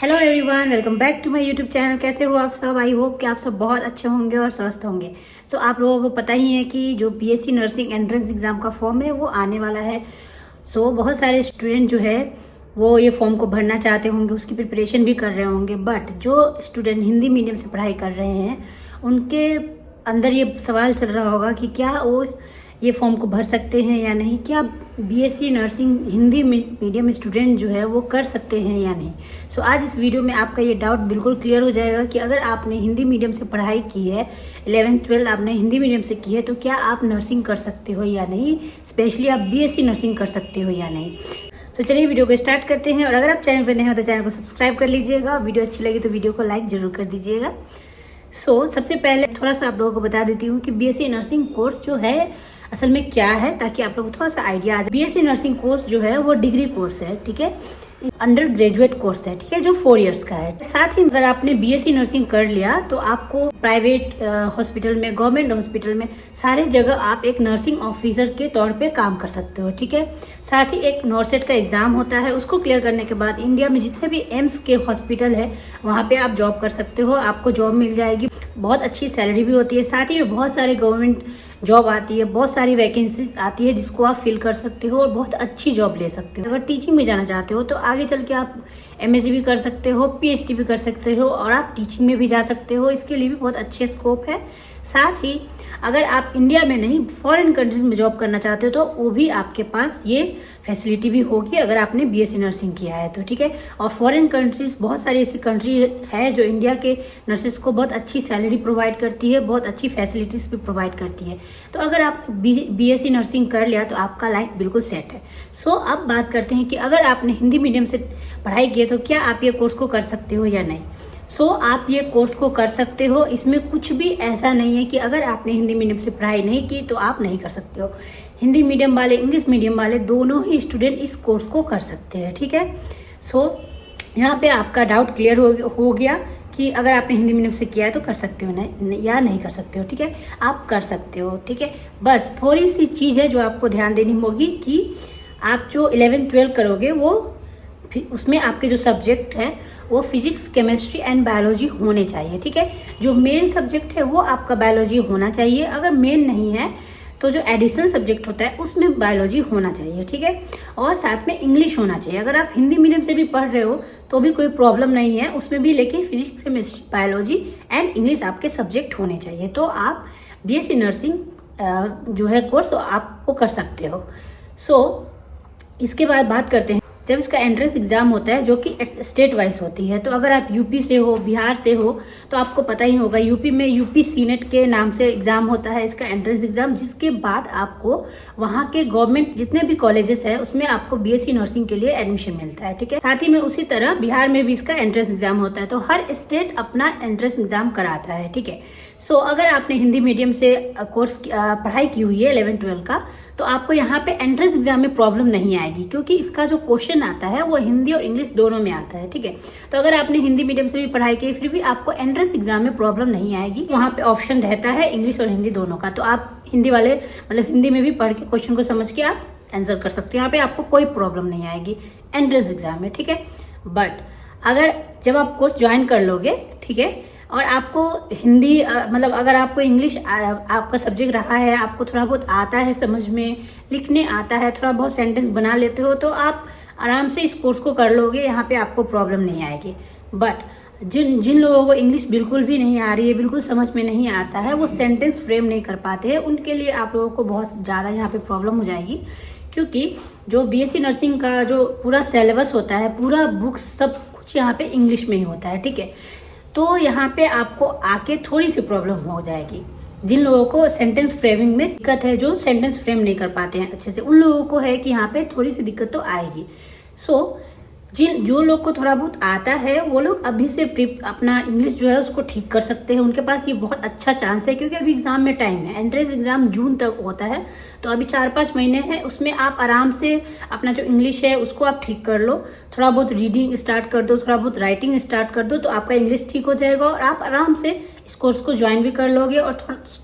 Hello everyone, welcome back to my YouTube channel. कैसे हो आप सब? आई होप कि आप सब बहुत अच्छे होंगे और स्वस्थ होंगे। सो आप लोगों को पता ही है कि जो बीएससी नर्सिंग एंट्रेंस एग्जाम का फॉर्म है वो आने वाला है। सो बहुत सारे स्टूडेंट जो है वो ये फॉर्म को भरना चाहते होंगे, उसकी प्रिपरेशन भी कर रहे होंगे। बट जो स्टूडेंट हिंदी मीडियम से पढ़ाई कर रहे हैं उनके अंदर ये सवाल चल रहा होगा कि क्या वो ये फॉर्म को भर सकते हैं या नहीं, क्या BSc nursing Hindi medium student जो है वो कर सकते हैं या नहीं। सो आज इस वीडियो में आपका ये डाउट बिल्कुल क्लियर हो जाएगा कि अगर आपने हिंदी मीडियम से पढ़ाई की है, 11th-12 आपने हिंदी मीडियम से की है, तो क्या आप नर्सिंग कर सकते हो या नहीं, स्पेशली आप बीएससी नर्सिंग कर सकते हो या नहीं। तो चलिए वीडियो को स्टार्ट करते हैं। और अगर आप चैनल पर नए हो तो चैनल को सब्सक्राइब कर लीजिएगा। वीडियो अच्छी लगी तो वीडियो को लाइक जरूर कर दीजिएगा। सबसे पहले थोड़ा सा आप लोगों को बता देती हूँ कि बीएससी नर्सिंग कोर्स जो है असल में क्या है, ताकि आप लोगों को थोड़ा सा आइडिया आ जाए। बीएससी नर्सिंग कोर्स जो है वो डिग्री कोर्स है, ठीक है, अंडर ग्रेजुएट कोर्स है, ठीक है, जो 4 इयर्स का है। साथ ही अगर आपने बीएससी नर्सिंग कर लिया तो आपको प्राइवेट हॉस्पिटल में, गवर्नमेंट हॉस्पिटल में, सारे जगह आप एक नर्सिंग ऑफिसर के तौर पे काम कर सकते हो, ठीक है। साथ ही एक नॉर्सेट का एग्जाम होता है, उसको क्लियर करने के बाद इंडिया में जितने भी एम्स के हॉस्पिटल है वहाँ पे आप जॉब कर सकते हो, आपको जॉब मिल जाएगी। बहुत अच्छी सैलरी भी होती है। साथ ही में बहुत सारे गवर्नमेंट जॉब आती है, बहुत सारी वैकेंसीज आती है जिसको आप फिल कर सकते हो और बहुत अच्छी जॉब ले सकते हो। अगर टीचिंग में जाना चाहते हो तो आगे चल के आप एमएससी भी कर सकते हो, पीएचडी भी कर सकते हो और आप टीचिंग में भी जा सकते हो। इसके लिए भी बहुत अच्छे स्कोप है। साथ ही अगर आप इंडिया में नहीं फॉरेन कंट्रीज में जॉब करना चाहते हो तो वो भी आपके पास ये फैसिलिटी भी होगी अगर आपने बीएससी नर्सिंग किया है तो, ठीक है। और फॉरेन कंट्रीज, बहुत सारी ऐसी कंट्री है जो इंडिया के नर्सेस को बहुत अच्छी सैलरी प्रोवाइड करती है, बहुत अच्छी फैसिलिटीज भी प्रोवाइड करती है। तो अगर आप बीएससी नर्सिंग कर लिया तो आपका लाइफ बिल्कुल सेट है। अब बात करते हैं कि अगर आपने हिंदी मीडियम से पढ़ाई की है तो क्या आप ये कोर्स को कर सकते हो या नहीं। आप ये कोर्स को कर सकते हो। इसमें कुछ भी ऐसा नहीं है कि अगर आपने हिंदी मीडियम से पढ़ाई नहीं की तो आप नहीं कर सकते हो। हिंदी मीडियम वाले, इंग्लिश मीडियम वाले, दोनों ही स्टूडेंट इस कोर्स को कर सकते हैं, ठीक है। यहाँ पे आपका डाउट क्लियर हो गया कि अगर आपने हिंदी मीडियम से किया है तो कर सकते हो या नहीं कर सकते हो, ठीक है। आप कर सकते हो, ठीक है। बस थोड़ी सी चीज़ है जो आपको ध्यान देनी होगी कि आप जो 11th-12 करोगे वो उसमें आपके जो सब्जेक्ट है वो फिजिक्स, केमिस्ट्री एंड बायोलॉजी होने चाहिए, ठीक है। जो मेन सब्जेक्ट है वो आपका बायोलॉजी होना चाहिए। अगर मेन नहीं है तो जो एडिशनल सब्जेक्ट होता है उसमें बायोलॉजी होना चाहिए, ठीक है। और साथ में इंग्लिश होना चाहिए। अगर आप हिंदी मीडियम से भी पढ़ रहे हो तो भी कोई प्रॉब्लम नहीं है उसमें भी, लेकिन physics, chemistry, biology and English आपके सब्जेक्ट होने चाहिए। तो आप बीएससी नर्सिंग जो है कोर्स आपको कर सकते हो। इसके बाद बात करते हैं जब इसका एंट्रेंस एग्जाम होता है जो कि स्टेट वाइज होती है। तो अगर आप यूपी से हो, बिहार से हो तो आपको पता ही होगा यूपी में यूपी सीनेट के नाम से एग्जाम होता है इसका एंट्रेंस एग्जाम, जिसके बाद आपको वहाँ के गवर्नमेंट जितने भी कॉलेजेस है उसमें आपको बीएससी नर्सिंग के लिए एडमिशन मिलता है, ठीक है। साथ ही में उसी तरह बिहार में भी इसका एंट्रेंस एग्जाम होता है। तो हर स्टेट अपना एंट्रेंस एग्जाम कराता है, ठीक है। अगर आपने हिंदी मीडियम से कोर्स पढ़ाई की हुई है 11th-12 का तो आपको यहाँ पे एंट्रेंस एग्जाम में प्रॉब्लम नहीं आएगी, क्योंकि इसका जो क्वेश्चन आता है वो हिंदी और इंग्लिश दोनों में आता है, ठीक है। तो अगर आपने हिंदी मीडियम से भी पढ़ाई की फिर भी आपको एंट्रेंस एग्जाम में प्रॉब्लम नहीं आएगी। वहाँ पे ऑप्शन रहता है इंग्लिश और हिंदी दोनों का। तो आप हिंदी वाले मतलब हिंदी में भी पढ़ के क्वेश्चन को समझ के आप आंसर कर सकते हो। यहाँ पे आपको कोई प्रॉब्लम नहीं आएगी एंट्रेंस एग्जाम में, ठीक है। बट अगर जब आप कोर्स ज्वाइन कर लोगे, ठीक है, और आपको हिंदी मतलब अगर आपको इंग्लिश आपका सब्जेक्ट रहा है, आपको थोड़ा बहुत आता है, समझ में लिखने आता है, थोड़ा बहुत सेंटेंस बना लेते हो तो आप आराम से इस कोर्स को कर लोगे। यहाँ पे आपको प्रॉब्लम नहीं आएगी। बट जिन लोगों को इंग्लिश बिल्कुल भी नहीं आ रही है, बिल्कुल समझ में नहीं आता है, वो सेंटेंस फ्रेम नहीं कर पाते हैं, उनके लिए आप लोगों को बहुत ज़्यादा यहाँ पे प्रॉब्लम हो जाएगी। क्योंकि जो बीएससी नर्सिंग का जो पूरा सिलेबस होता है, पूरा बुक्स सब कुछ यहाँ पे इंग्लिश में ही होता है, ठीक है। तो यहाँ पे आपको आके थोड़ी सी प्रॉब्लम हो जाएगी। जिन लोगों को सेंटेंस फ्रेमिंग में दिक्कत है, जो सेंटेंस फ्रेम नहीं कर पाते हैं अच्छे से, उन लोगों को है कि यहाँ पे थोड़ी सी दिक्कत तो आएगी। जो लोग को थोड़ा बहुत आता है वो लोग अभी से अपना इंग्लिश जो है उसको ठीक कर सकते हैं। उनके पास ये बहुत अच्छा चांस है, क्योंकि अभी एग्जाम में टाइम है। एंट्रेंस एग्जाम जून तक होता है, तो अभी 4-5 महीने हैं। उसमें आप आराम से अपना जो इंग्लिश है उसको आप ठीक कर लो, थोड़ा बहुत रीडिंग स्टार्ट कर दो, थोड़ा बहुत राइटिंग स्टार्ट कर दो, तो आपका इंग्लिश ठीक हो जाएगा और आप आराम से इस कोर्स को ज्वाइन भी कर लोगे। और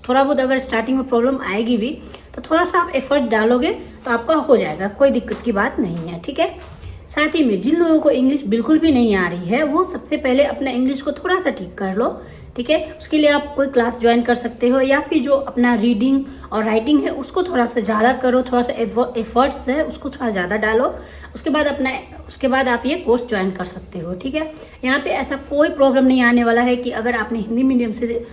थोड़ा बहुत अगर स्टार्टिंग में प्रॉब्लम आएगी भी तो थोड़ा सा आप एफर्ट डालोगे तो आपका हो जाएगा, कोई दिक्कत की बात नहीं है, ठीक है। साथ ही में जिन लोगों को इंग्लिश बिल्कुल भी नहीं आ रही है वो सबसे पहले अपना इंग्लिश को थोड़ा सा ठीक कर लो, ठीक है। उसके लिए आप कोई क्लास ज्वाइन कर सकते हो, या फिर जो अपना रीडिंग और राइटिंग है उसको थोड़ा सा ज़्यादा करो, थोड़ा सा एफर्ट्स है उसको थोड़ा ज़्यादा डालो। उसके बाद आप ये कोर्स ज्वाइन कर सकते हो, ठीक है। यहाँ पे ऐसा कोई प्रॉब्लम नहीं आने वाला है कि अगर आपने हिंदी मीडियम से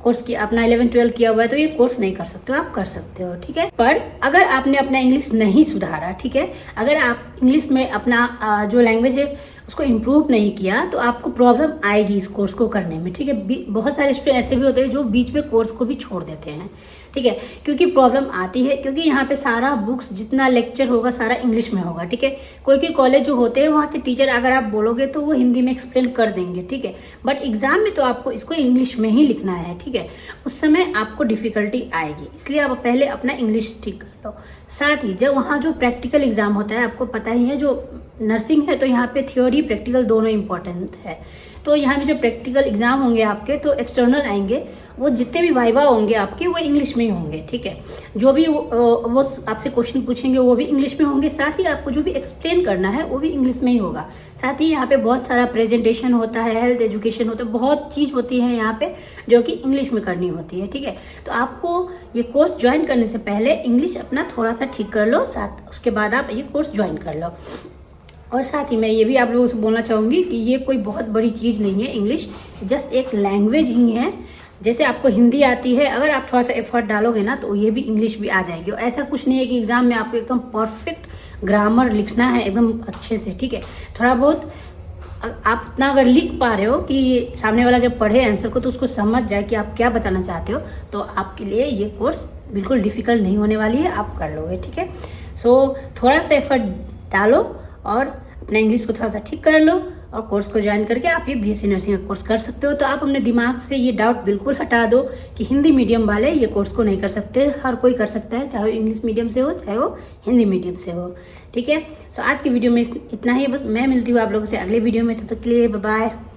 कोर्स किया, अपना 11-12 किया हुआ है तो ये कोर्स नहीं कर सकते हो, आप कर सकते हो, ठीक है। पर अगर आपने अपना इंग्लिश नहीं सुधारा, ठीक है, अगर आप इंग्लिश में अपना जो लैंग्वेज है उसको इम्प्रूव नहीं किया तो आपको प्रॉब्लम आएगी इस कोर्स को करने में, ठीक है। बहुत सारे स्टूडेंट ऐसे भी होते हैं जो बीच में कोर्स को भी छोड़ देते हैं, ठीक है, क्योंकि प्रॉब्लम आती है, क्योंकि यहाँ पे सारा बुक्स जितना लेक्चर होगा सारा इंग्लिश में होगा, ठीक है। कोई कॉलेज जो होते हैं वहाँ के टीचर अगर आप बोलोगे तो वो हिंदी में एक्सप्लेन कर देंगे, ठीक है, बट एग्जाम में तो आपको इसको इंग्लिश में ही लिखना है, ठीक है। उस समय आपको डिफिकल्टी आएगी, इसलिए आप पहले अपना इंग्लिश ठीक कर लो। साथ ही जब वहाँ जो प्रैक्टिकल एग्जाम होता है, आपको पता ही है जो नर्सिंग है तो यहाँ पे थ्योरी प्रैक्टिकल दोनों इंपॉर्टेंट है। तो यहाँ में जो प्रैक्टिकल एग्जाम होंगे आपके तो एक्सटर्नल आएंगे, वो जितने भी वाइवा होंगे आपके वो इंग्लिश में ही होंगे, ठीक है। जो भी वो आपसे क्वेश्चन पूछेंगे वो भी इंग्लिश में होंगे, साथ ही आपको जो भी एक्सप्लेन करना है वो भी इंग्लिश में ही होगा। साथ ही यहाँ पे बहुत सारा प्रेजेंटेशन होता है, हेल्थ एजुकेशन होता है, बहुत चीज़ होती है यहाँ पे जो कि इंग्लिश में करनी होती है, ठीक है। तो आपको ये कोर्स ज्वाइन करने से पहले इंग्लिश अपना थोड़ा सा ठीक कर लो, उसके बाद आप ये कोर्स ज्वाइन कर लो। और साथ ही मैं ये भी आप लोगों से बोलना चाहूँगी कि ये कोई बहुत बड़ी चीज़ नहीं है, इंग्लिश जस्ट एक लैंग्वेज ही है। जैसे आपको हिंदी आती है, अगर आप थोड़ा सा एफर्ट डालोगे ना तो ये भी इंग्लिश भी आ जाएगी। और ऐसा कुछ नहीं है कि एग्जाम में आपको एकदम परफेक्ट ग्रामर लिखना है एकदम अच्छे से, ठीक है। थोड़ा बहुत आप इतना अगर लिख पा रहे हो कि सामने वाला जब पढ़े आंसर को तो उसको समझ जाए कि आप क्या बताना चाहते हो, तो आपके लिए ये कोर्स बिल्कुल डिफिकल्ट नहीं होने वाली है, आप कर लोगे, ठीक है। सो थोड़ा सा एफर्ट डालो और अपना इंग्लिश को थोड़ा सा ठीक कर लो और कोर्स को ज्वाइन करके आप ये बीएससी नर्सिंग का कोर्स कर सकते हो। तो आप अपने दिमाग से ये डाउट बिल्कुल हटा दो कि हिंदी मीडियम वाले ये कोर्स को नहीं कर सकते, हर कोई कर सकता है, चाहे वो इंग्लिश मीडियम से हो चाहे वो हिंदी मीडियम से हो, ठीक है। सो आज की वीडियो में इतना ही, बस मैं मिलती हूँ आप लोगों से अगले वीडियो में, तब तक के लिए बाय बाय।